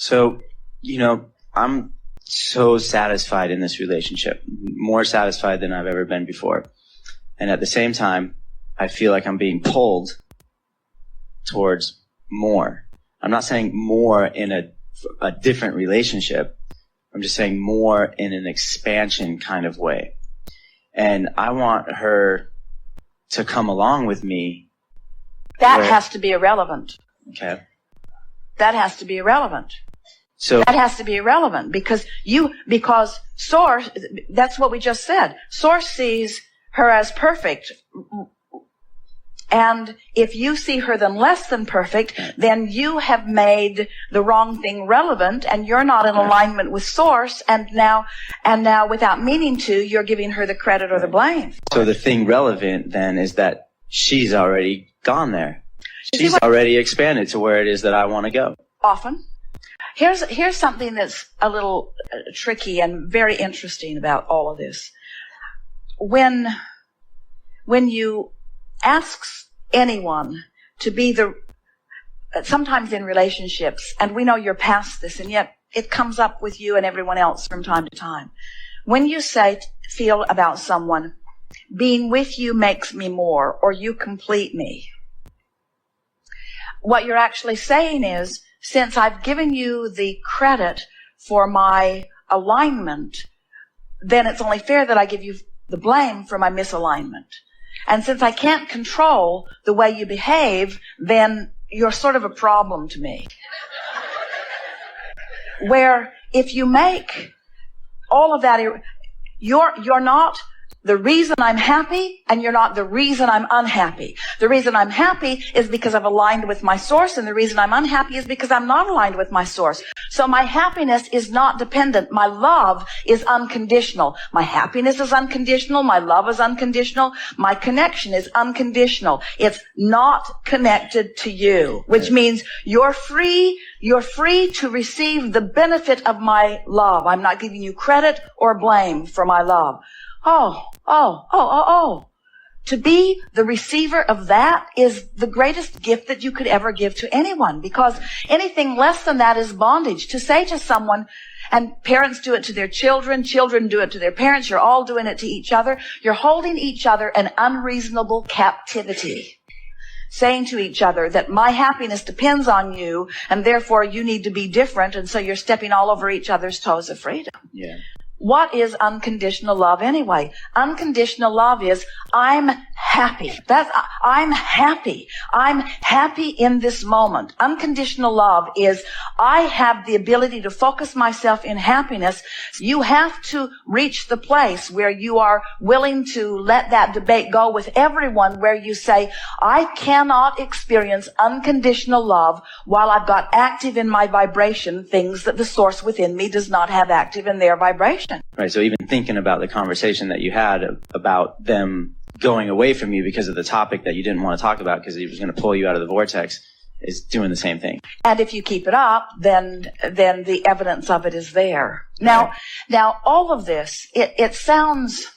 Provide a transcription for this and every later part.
So, I'm so satisfied in this relationship, more satisfied than I've ever been before. And at the same time, I feel like I'm being pulled towards more. I'm not saying more in a different relationship. I'm just saying more in an expansion kind of way. And I want her to come along with me. That has to be irrelevant. Okay. That has to be irrelevant. So that has to be irrelevant because Source, that's what we just said. Source sees her as perfect. And if you see her than less than perfect, then you have made the wrong thing relevant and you're not in alignment with Source. And now without meaning to, you're giving her the credit or the blame. So the thing relevant then is that she's already gone there. She's already expanded to where it is that I want to go. Often. Here's something that's a little tricky and very interesting about all of this. When you ask anyone to be sometimes in relationships, and we know you're past this, and yet it comes up with you and everyone else from time to time. When you feel about someone, being with you makes me more, or you complete me, what you're actually saying is, since I've given you the credit for my alignment, then it's only fair that I give you the blame for my misalignment. And since I can't control the way you behave, then you're sort of a problem to me. Where if you make all of that, you're not the reason I'm happy, and you're not the reason I'm unhappy. The reason I'm happy is because I've aligned with my Source, and the reason I'm unhappy is because I'm not aligned with my Source. So my happiness is not dependent. My love is unconditional. My happiness is unconditional. My love is unconditional. My connection is unconditional. It's not connected to you, which means you're free to receive the benefit of my love. I'm not giving you credit or blame for my love. To be the receiver of that is the greatest gift that you could ever give to anyone, because anything less than that is bondage. To say to someone, and parents do it to their children, children do it to their parents, you're all doing it to each other, you're holding each other in unreasonable captivity. Saying to each other that my happiness depends on you, and therefore you need to be different, and so you're stepping all over each other's toes of freedom. Yeah. What is unconditional love anyway? Unconditional love is, I'm happy. I'm happy. I'm happy in this moment. Unconditional love is, I have the ability to focus myself in happiness. You have to reach the place where you are willing to let that debate go with everyone, where you say, I cannot experience unconditional love while I've got active in my vibration things that the Source within me does not have active in their vibration. Right. So even thinking about the conversation that you had about them going away from you because of the topic that you didn't want to talk about because he was going to pull you out of the vortex is doing the same thing. And if you keep it up, then the evidence of it is there. Now all of this, it sounds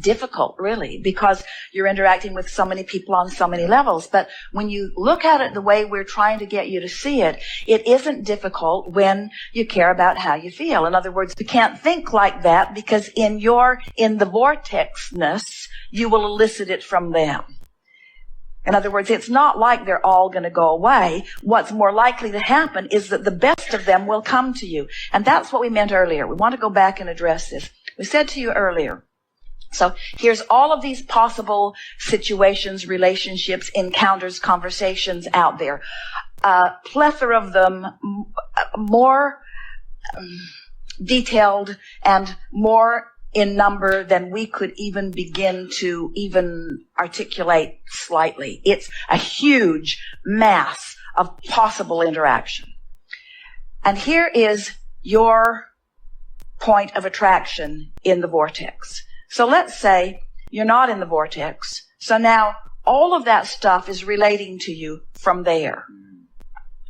difficult, really, because you're interacting with so many people on so many levels. But when you look at it the way we're trying to get you to see it, it isn't difficult when you care about how you feel. In other words, you can't think like that because in the vortexness, you will elicit it from them. In other words, it's not like they're all going to go away. What's more likely to happen is that the best of them will come to you. And that's what we meant earlier. We want to go back and address this. We said to you earlier, so here's all of these possible situations, relationships, encounters, conversations out there. Plethora of them, more detailed and more in number than we could even begin to even articulate slightly. It's a huge mass of possible interaction. And here is your point of attraction in the vortex. So let's say you're not in the vortex. So now all of that stuff is relating to you from there.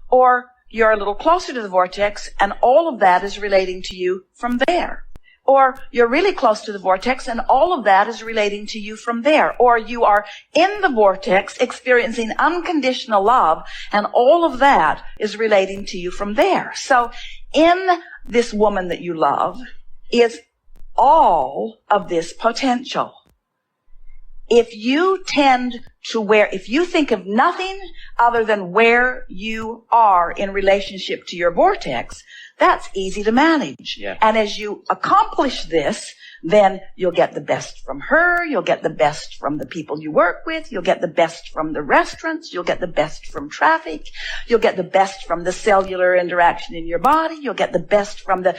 Or you're a little closer to the vortex and all of that is relating to you from there. Or you're really close to the vortex and all of that is relating to you from there. Or you are in the vortex experiencing unconditional love and all of that is relating to you from there. So in this woman that you love is all of this potential. If you if you think of nothing other than where you are in relationship to your vortex, that's easy to manage. Yeah. And as you accomplish this, then you'll get the best from her, you'll get the best from the people you work with, you'll get the best from the restaurants, you'll get the best from traffic, you'll get the best from the cellular interaction in your body, you'll get the best from the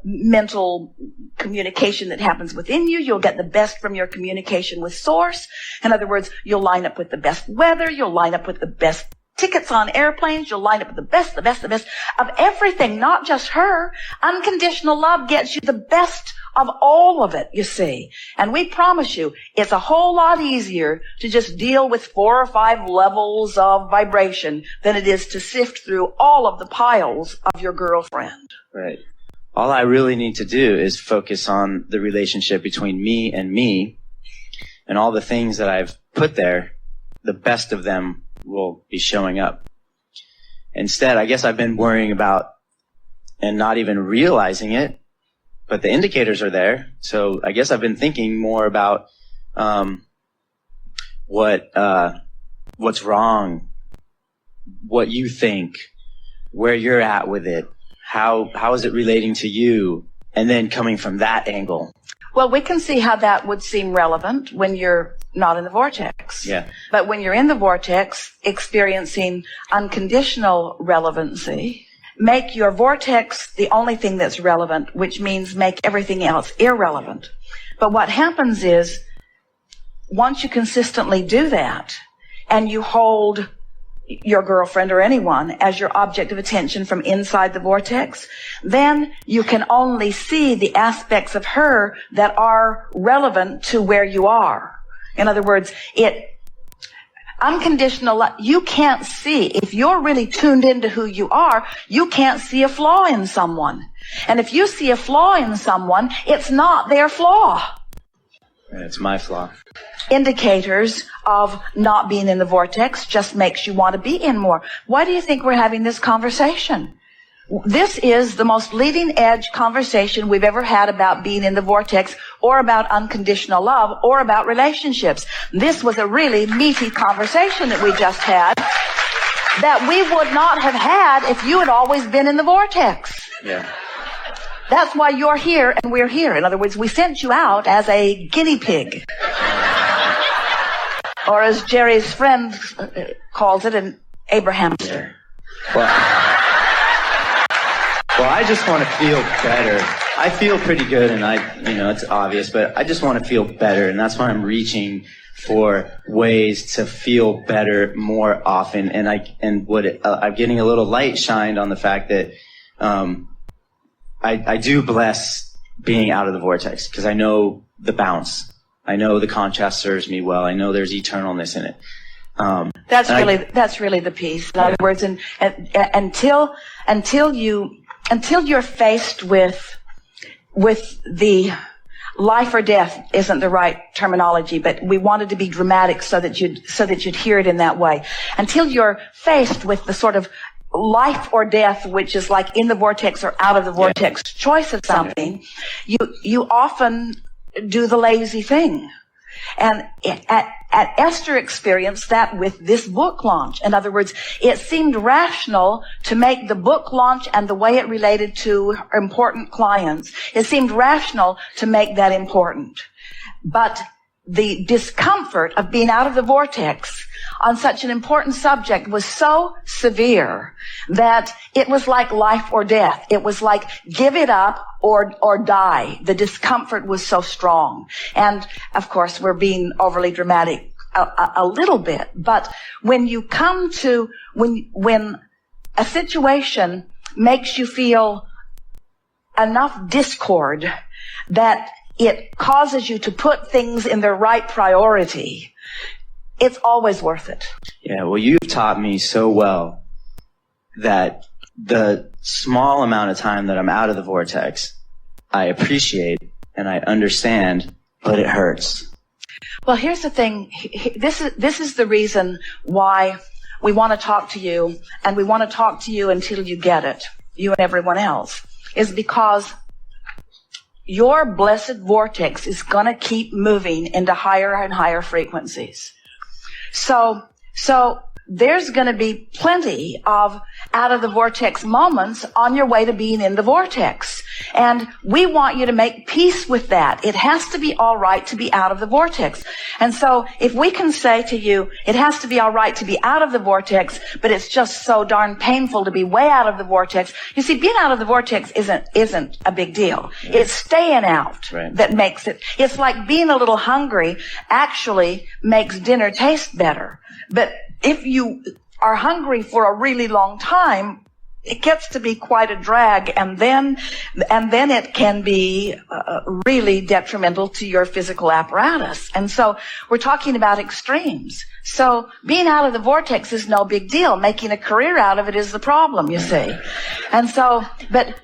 mental communication that happens within you, you'll get the best from your communication with source. In other words, you'll line up with the best weather, you'll line up with the best tickets on airplanes, you'll line up with the best of everything, not just her. Unconditional love gets you the best of all of it, you see. And we promise you, it's a whole lot easier to just deal with 4 or 5 levels of vibration than it is to sift through all of the piles of your girlfriend. Right. All I really need to do is focus on the relationship between me, and all the things that I've put there, the best of them will be showing up. Instead, I guess I've been worrying about and not even realizing it, but the indicators are there. So I guess I've been thinking more about what's wrong, what you think, where you're at with it, how is it relating to you, and then coming from that angle. Well, we can see how that would seem relevant when you're not in the vortex. Yeah. But when you're in the vortex, experiencing unconditional relevancy, make your vortex the only thing that's relevant, which means make everything else irrelevant. But what happens is, once you consistently do that, and you hold your girlfriend or anyone as your object of attention from inside the vortex, then you can only see the aspects of her that are relevant to where you are. In other words, unconditional, you can't see, if you're really tuned into who you are, you can't see a flaw in someone. And if you see a flaw in someone, it's not their flaw. It's my flaw. Indicators of not being in the vortex just makes you want to be in more. Why do you think we're having this conversation? This is the most leading edge conversation we've ever had about being in the vortex or about unconditional love or about relationships. This was a really meaty conversation that we just had that we would not have had if you had always been in the vortex. Yeah. That's why you're here and we're here. In other words, we sent you out as a guinea pig. Or as Jerry's friend calls it, an Abraham-Hicks. Well, I just want to feel better. I feel pretty good, and it's obvious, but I just want to feel better, and that's why I'm reaching for ways to feel better more often. And I'm getting a little light shined on the fact that I do bless being out of the vortex because I know the bounce. I know the contrast serves me well. I know there's eternalness in it. That's really the piece. In other words, and until you're faced with the life or death isn't the right terminology, but we wanted to be dramatic so that you'd hear it in that way. Until you're faced with the sort of life or death, which is like in the vortex or out of the vortex choice of something, you often do the lazy thing. And Esther experienced that with this book launch. In other words, it seemed rational to make the book launch and the way it related to important clients, it seemed rational to make that important. But the discomfort of being out of the vortex on such an important subject was so severe that it was like life or death. It was like give it up or die. The discomfort was so strong. And of course, we're being overly dramatic a little bit. But when you come to, when a situation makes you feel enough discord that it causes you to put things in their right priority, it's always worth it. Yeah, well, you've taught me so well that the small amount of time that I'm out of the vortex, I appreciate and I understand, but it hurts. Well, here's the thing. This is the reason why we want to talk to you, and we want to talk to you until you get it, you and everyone else, is because your blessed vortex is going to keep moving into higher and higher frequencies. So there's going to be plenty of out of the vortex moments on your way to being in the vortex. And we want you to make peace with that. It has to be all right to be out of the vortex. And so if we can say to you, it has to be all right to be out of the vortex, but it's just so darn painful to be way out of the vortex. You see, being out of the vortex isn't a big deal. It's staying out that makes it. It's like being a little hungry actually makes dinner taste better. But if you are hungry for a really long time, it gets to be quite a drag, and then it can be really detrimental to your physical apparatus. And so we're talking about extremes. So being out of the vortex is no big deal. Making a career out of it is the problem, you see. And so, but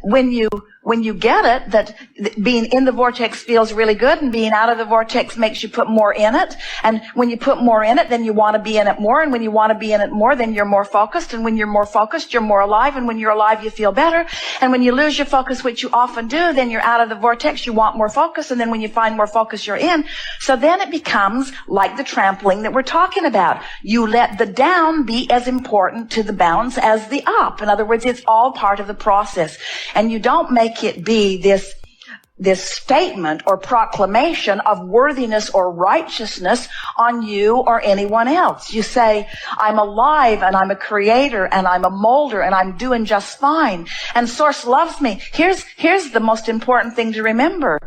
when you get it, that being in the vortex feels really good, and being out of the vortex makes you put more in it. And when you put more in it, then you want to be in it more. And when you want to be in it more, then you're more focused. And when you're more focused, you're more alive. And when you're alive, you feel better. And when you lose your focus, which you often do, then you're out of the vortex. You want more focus. And then when you find more focus, you're in. So then it becomes like the trampling that we're talking about. You let the down be as important to the bounce as the up. In other words, it's all part of the process. And you don't make it be this statement or proclamation of worthiness or righteousness on you or anyone else. You say, I'm alive and I'm a creator and I'm a molder and I'm doing just fine. And Source loves me. Here's the most important thing to remember.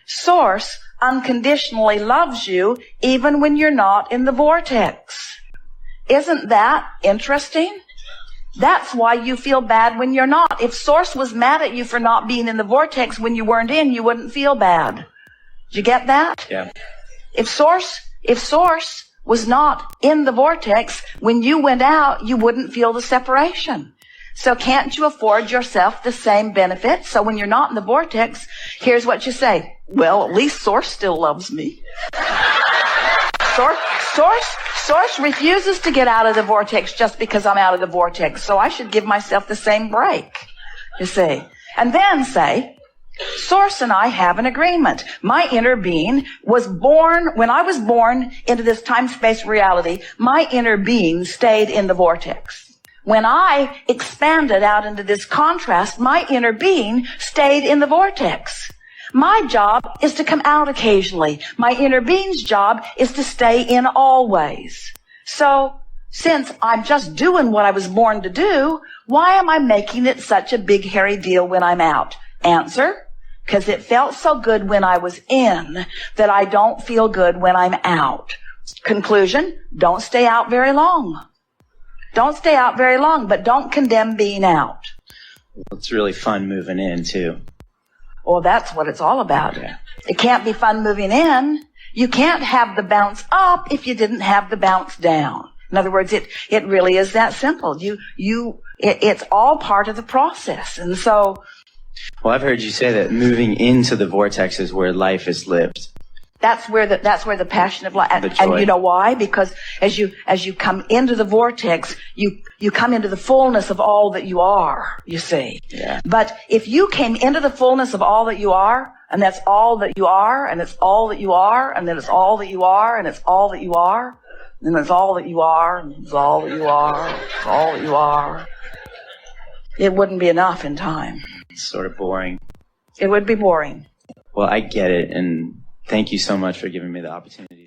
Source unconditionally loves you even when you're not in the vortex. Isn't that interesting? That's why you feel bad when you're not. If Source was mad at you for not being in the vortex when you weren't in, you wouldn't feel bad. Did you get that? Yeah. If Source was not in the vortex when you went out, you wouldn't feel the separation. So can't you afford yourself the same benefit? So when you're not in the vortex, here's what you say. Well, at least Source still loves me. Source refuses to get out of the vortex just because I'm out of the vortex. So I should give myself the same break, you see. And then say, Source and I have an agreement. My inner being was born, when I was born into this time-space reality, my inner being stayed in the vortex. When I expanded out into this contrast, my inner being stayed in the vortex. My job is to come out occasionally. My inner being's job is to stay in always. So, since I'm just doing what I was born to do, why am I making it such a big hairy deal when I'm out? Answer, because it felt so good when I was in that I don't feel good when I'm out. Conclusion, don't stay out very long. Don't stay out very long, but don't condemn being out. It's really fun moving in, too. Well, that's what it's all about. Yeah. It can't be fun moving in. You can't have the bounce up if you didn't have the bounce down. In other words, it really is that simple. It's all part of the process. And so. Well, I've heard you say that moving into the vortex is where life is lived. That's where the passion of life, and you know why? Because as you come into the vortex, you come into the fullness of all that you are, you see. Yeah. But if you came into the fullness of all that you are, and that's all that you are, and it's all that you are, and then it's all that you are, and it's all that you are, and it's all that you are, and it's all that you are, it's all that you are, it wouldn't be enough in time. It's sort of boring. It would be boring. Well, I get it, and thank you so much for giving me the opportunity.